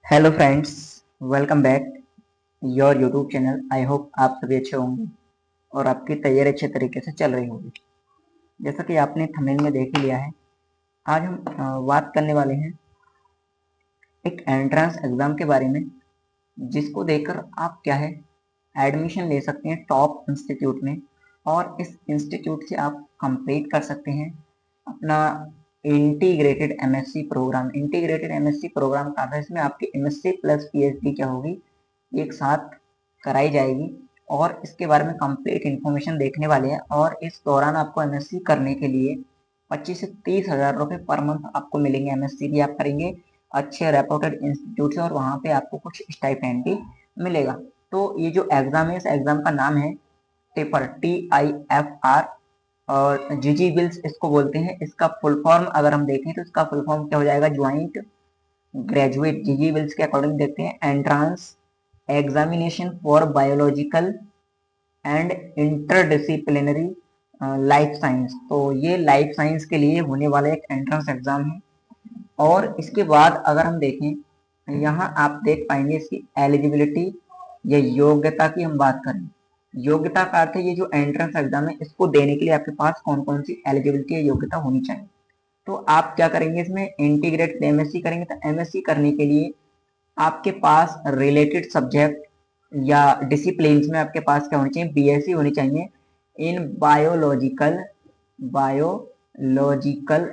Hello friends, welcome back your YouTube channel. I hope आप सभी अच्छे होंगे और आपकी तैयारी अच्छे तरीके से चल रही होगी। जैसा कि आपने थंबनेल में देख ही लिया है, आज हम बात करने वाले हैं एक एंट्रेंस एग्जाम के बारे में, जिसको देकर आप क्या है एडमिशन ले सकते हैं टॉप इंस्टीट्यूट में, और इस इंस्टीट्यूट से आप कंप्लीट कर सकते हैं अपना integrated MSc programme. Integrated MSc programme का था, इसमें आपकी एमएससी प्लस पीएचडी क्या होगी, एक साथ कराई जाएगी और इसके बारे में कंप्लीट इन्फॉर्मेशन देखने वाले हैं। और इस दौरान आपको एमएससी करने के लिए 25 से 30 हजार रुपये पर मंथ आपको मिलेंगे। एमएससी भी आप करेंगे अच्छे रेपुटेड इंस्टीट्यूट से और वहाँ पे आपको कुछ स्टाइपेंड भी मिलेगा। तो ये जो एग्जाम है, इस एग्जाम का नाम है टिपर, TIFR, और जीजी बिल्स इसको बोलते हैं। इसका फुल फॉर्म अगर हम देखें तो इसका फुल फॉर्म क्या हो जाएगा, ज्वाइंट ग्रेजुएट। जीजी बिल्स के अकॉर्डिंग देखते हैं, entrance examination for biological and interdisciplinary life science. तो ये लाइफ साइंस के लिए होने वाला एक एंट्रेंस एग्जाम है। और इसके बाद अगर हम देखें, यहाँ आप देख पाएंगे इसकी एलिजिबिलिटी या योग्यता की हम बात करें। योग्यता का अर्थ है ये जो एंट्रेंस एग्जाम है, इसको देने के लिए आपके पास कौन कौन सी एलिजिबिलिटी या योग्यता होनी चाहिए। तो आप क्या करेंगे, इसमें इंटीग्रेटेड एमएससी करेंगे तो एमएससी करने के लिए आपके पास रिलेटेड सब्जेक्ट या डिसिप्लिन्स में आपके पास क्या होनी चाहिए, बीएससी होनी चाहिए इन बायोलॉजिकल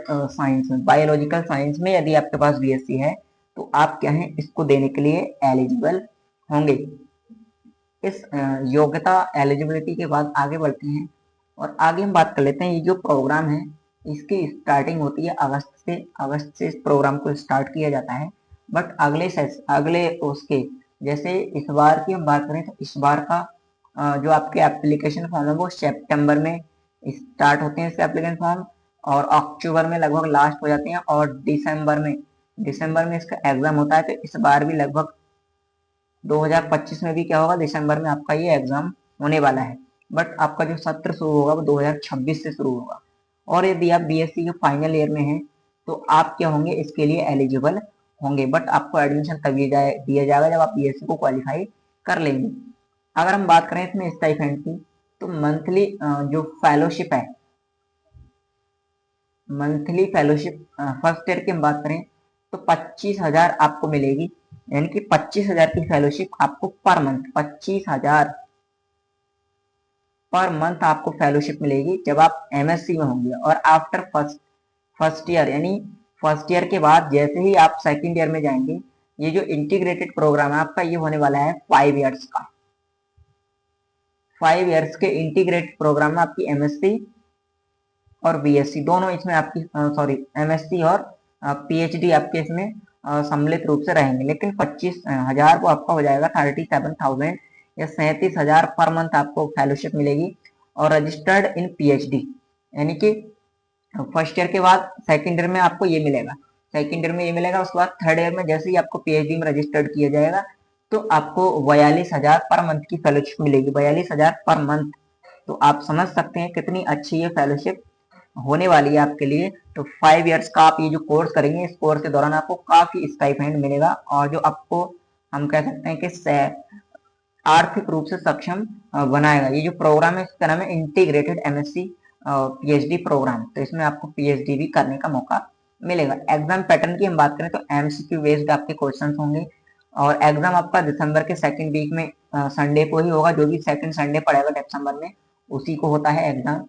साइंस में। बायोलॉजिकल साइंस में यदि आपके पास बीएससी है तो आप क्या है इसको देने के लिए एलिजिबल होंगे। इस योग्यता एलिजिबिलिटी के बाद आगे बढ़ते हैं और आगे हम बात कर लेते हैं। ये जो प्रोग्राम है इसकी स्टार्टिंग होती है अगस्त से इस प्रोग्राम को स्टार्ट किया जाता है। बट अगले उसके जैसे इस बार की हम बात करें तो इस बार का जो आपके एप्लीकेशन फॉर्म है वो सितंबर में स्टार्ट होते हैं इसके एप्लीकेशन फॉर्म, और अक्टूबर में लगभग लास्ट हो जाते हैं, और दिसंबर में इसका एग्जाम होता है। तो इस बार भी लगभग 2025 में भी क्या होगा, दिसंबर में आपका ये एग्जाम होने वाला है। बट आपका जो सत्र शुरू होगा वो 2026 से शुरू होगा। और यदि आप बीएससी के फाइनल ईयर में हैं तो आप क्या होंगे, इसके लिए एलिजिबल होंगे। बट आपको एडमिशन तभी दिया जाएगा जब आप बीएससी को क्वालिफाई कर लेंगे। अगर हम बात करें इसमें स्टाइपेंड की, तो मंथली जो फेलोशिप है, मंथली फेलोशिप फर्स्ट ईयर की हम बात करें तो 25,000 आपको मिलेगी। यानी कि 25,000 की फेलोशिप आपको पर मंथ, 25,000 पर मंथ आपको फेलोशिप मिलेगी जब आप एमएससी में होंगे। और आफ्टर फर्स्ट ईयर, यानी फर्स्ट ईयर के बाद जैसे ही आप सेकंड ईयर में जाएंगे, ये जो इंटीग्रेटेड प्रोग्राम है आपका ये होने वाला है 5 ईयर्स का। 5 ईयर्स के इंटीग्रेटेड प्रोग्राम में आपकी एमएससी और बीएससी दोनों इसमें आपकी एमएससी और पीएचडी आपके इसमें सम्मिलित रूप से रहेंगे। लेकिन 25,000 को आपका हो जाएगा 37,000 या 37,000 पर मंथ आपको फेलोशिप मिलेगी। और रजिस्टर्ड इन पीएचडी, यानी कि फर्स्ट ईयर के बाद सेकंड ईयर में आपको ये मिलेगा, सेकंड ईयर में ये मिलेगा। उसके बाद थर्ड ईयर में जैसे ही आपको पीएचडी में रजिस्टर्ड किया जाएगा तो आपको 42,000 पर मंथ की फेलोशिप मिलेगी, 42,000 पर मंथ। तो आप समझ सकते हैं कितनी अच्छी ये फेलोशिप होने वाली है आपके लिए। तो 5 ईयर्स का आप ये जो कोर्स करेंगे, इस कोर्स के दौरान आपको काफी स्टाइपेंड मिलेगा, और जो आपको हम कह सकते हैं कि आर्थिक रूप से सक्षम बनाएगा। ये जो प्रोग्राम है इसका नाम है इंटीग्रेटेड एमएससी पीएचडी प्रोग्राम। तो इसमें आपको पीएचडी भी करने का मौका मिलेगा। एग्जाम पैटर्न की हम बात करें तो एमसीक्यू बेस्ड आपके क्वेश्चंस होंगे, और एग्जाम आपका दिसंबर के सेकंड वीक में संडे को ही होगा। जो भी सेकंड संडे पड़ेगा दिसंबर में उसी को होता है एग्जाम।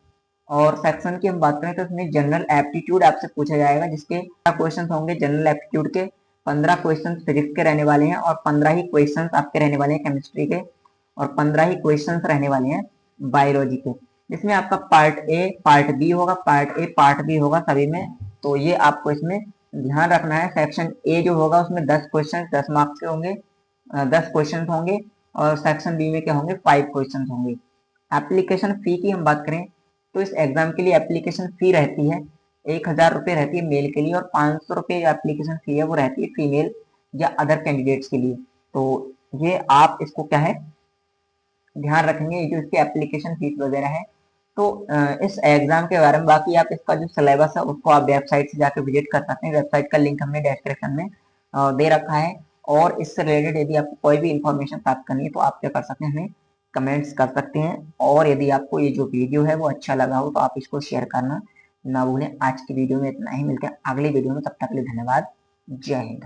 और सेक्शन की हम बात करें तो इसमें जनरल एप्टीट्यूड आपसे पूछा जाएगा, जिसके क्वेश्चन होंगे जनरल एप्टीट्यूड के। 15 क्वेश्चन फिजिक्स के रहने वाले हैं, और 15 ही क्वेश्चन आपके रहने वाले हैं केमिस्ट्री के, और 15 ही क्वेश्चन रहने वाले हैं बायोलॉजी के। जिसमें आपका पार्ट ए पार्ट बी होगा, पार्ट ए पार्ट बी होगा सभी में। तो ये आपको इसमें ध्यान रखना है। सेक्शन ए जो होगा उसमें 10 क्वेश्चन 10 मार्क्स के होंगे, 10 क्वेश्चन होंगे। और सेक्शन बी में क्या होंगे, 5 क्वेश्चन होंगे। एप्लीकेशन फी की हम बात करें तो इस एग्जाम के लिए एप्लीकेशन फी रहती है 1,000 रुपये रहती है मेल के लिए, और 500 रुपये एप्लीकेशन फी है वो रहती है फीमेल या अदर कैंडिडेट्स के लिए। तो ये आप इसको क्या है ध्यान रखेंगे, ये जो इसकी एप्लीकेशन फीस वगैरह है। तो इस एग्जाम के बारे में बाकी आप इसका जो सिलेबस है उसको आप वेबसाइट से जाकर विजिट कर सकते हैं। वेबसाइट का लिंक हमने डिस्क्रिप्शन में दे रखा है। और इससे रिलेटेड यदि आपको कोई भी इंफॉर्मेशन प्राप्त करनी है तो आप क्या कर सकते हैं, हमें कमेंट्स कर सकते हैं। और यदि आपको ये जो वीडियो है वो अच्छा लगा हो तो आप इसको शेयर करना ना भूलें। आज की वीडियो में इतना ही, मिलते हैं अगली वीडियो में, तब तक के लिए धन्यवाद। जय हिंद।